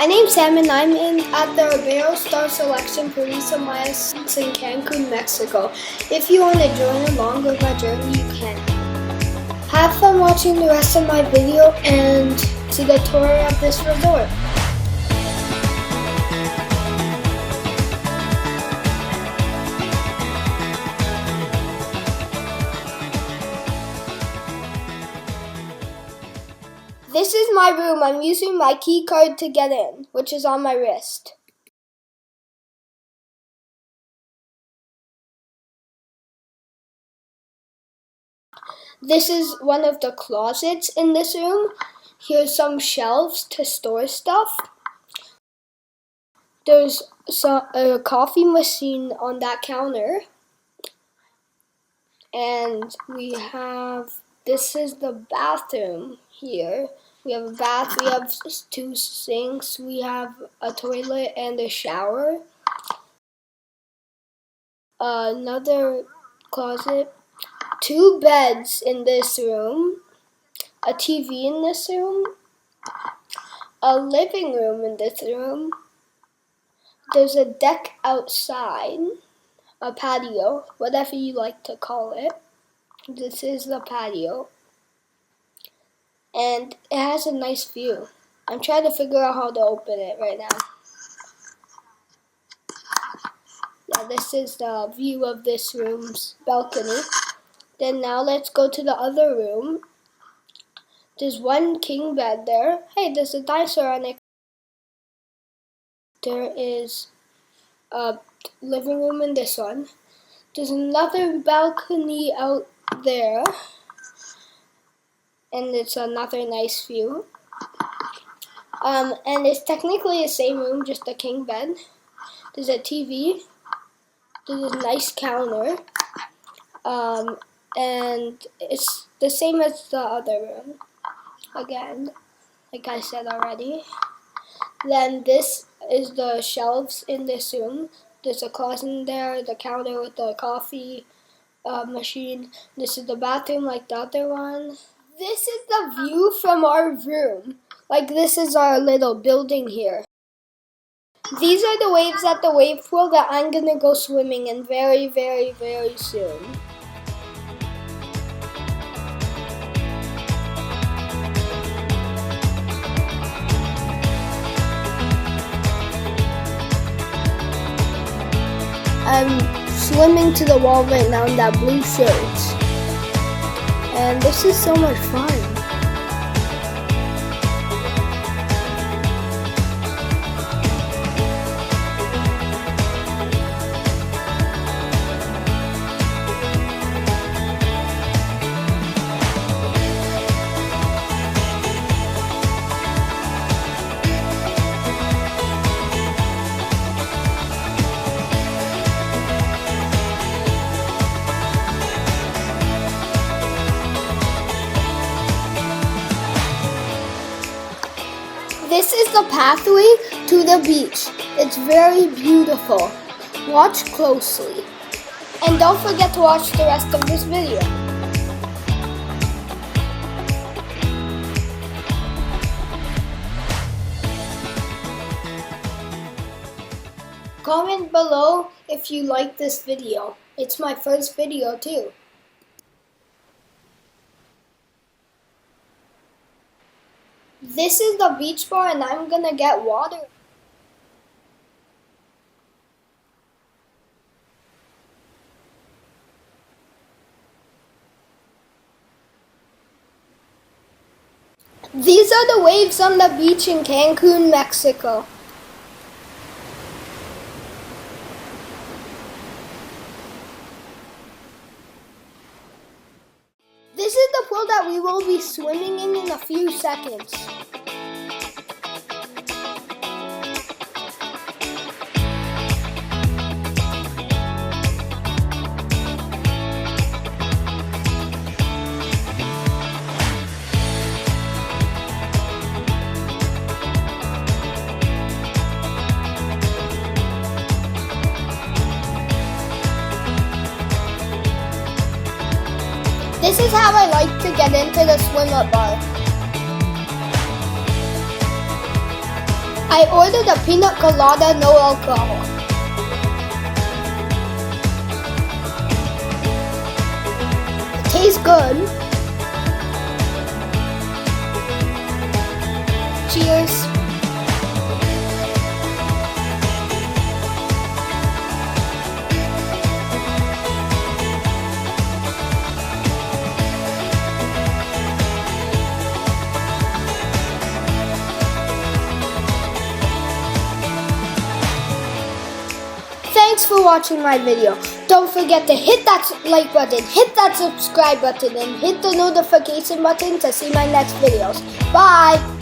My name's Sam and I'm at the Iberostar selection Paraíso in Cancun, Mexico. If you want to join along with my journey, you can. Have fun watching the rest of my video and see the tour of this resort. This is my room. I'm using my key card to get in, which is on my wrist. This is one of the closets in this room. Here's some shelves to store stuff. There's a coffee machine on that counter. And this is the bathroom here. We have a bath, we have 2 sinks, we have a toilet and a shower. Another closet, 2 beds in this room, a TV in this room, a living room in this room. There's a deck outside, a patio, whatever you like to call it. This is the patio. And it has a nice view. I'm trying to figure out how to open it right now. Yeah, this is the view of this room's balcony. Then now let's go to the other room. There's 1 king bed there. Hey, there's a dinosaur on it. There is a living room in this one. There's another balcony out there. And it's another nice view. And it's technically the same room, just a king bed. There's a TV. There's a nice counter. And it's the same as the other room. Again, like I said already. Then this is the shelves in this room. There's a closet in there, the counter with the coffee machine. This is the bathroom like the other one. This is the view from our room. Like this is our little building here. These are the waves at the wave pool that I'm gonna go swimming in very, very, very soon. I'm swimming to the wall right now in that blue shirt. And this is so much fun. This is the pathway to the beach. It's very beautiful. Watch closely. And don't forget to watch the rest of this video. Comment below if you like this video. It's my first video too. This is the beach bar and I'm gonna get water. These are the waves on the beach in Cancun, Mexico. This is the pool that we will be swimming in a few seconds. This is how I like to get into the swim-up bar. I ordered a pina colada, no alcohol. It tastes good. Cheers. Thanks for watching my video. Don't forget to hit that like button, hit that subscribe button, and hit the notification button to see my next videos. Bye!